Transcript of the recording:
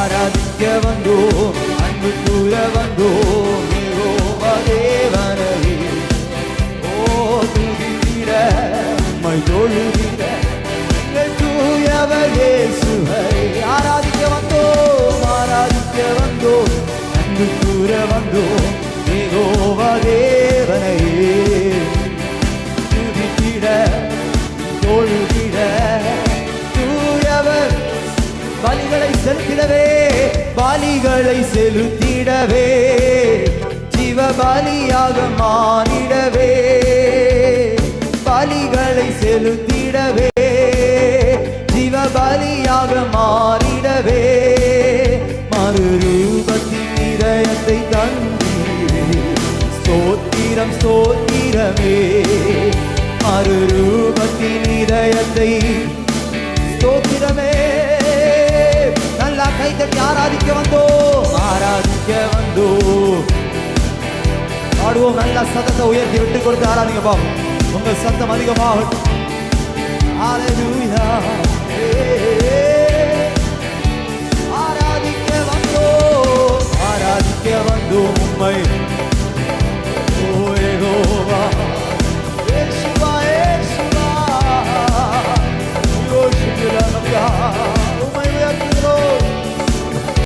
ஆராதிக்க வந்தோம், அன்பு கூற வந்தோம் யெகோவா தேவனை. ஓ துதித்திட உம்மை தொழுதிட எங்கள் தூயவர் இயேசுவை. ஆராதிக்க வந்தோம், ஆராதிக்க வந்தோம், அன்பு கூற வந்தோம் யெகோவா தேவனை. துதித்திட தொழுதிட தூயவர் பலிகளை செலுத்திடவே, பலிகளை செலுத்திடவே, ஜீவ பலியாக மாறிடவே, பலிகளை செலுத்திடவே, ஜீவ பலியாக மாறிடவே, மறுரூபத்தின் இதயத்தை தந்தீரே, ஸ்தோத்திரம் ஸ்தோத்திரமே. மறுரூபத்தின் இதயத்தை ஸ்தோத்திரமே. நல்லா கை தட்டி ஆராதிக்க வந்தோம், ஆராதிக்க வந்தோம். பாடுவோம், நல்லா சத்தத்தை உயர்த்தி விட்டு கொடுத்து ஆராதிங்க பாப்போம். உங்கள் சத்தம் அதிகமாகட்டும். ஹல்லேலூயா.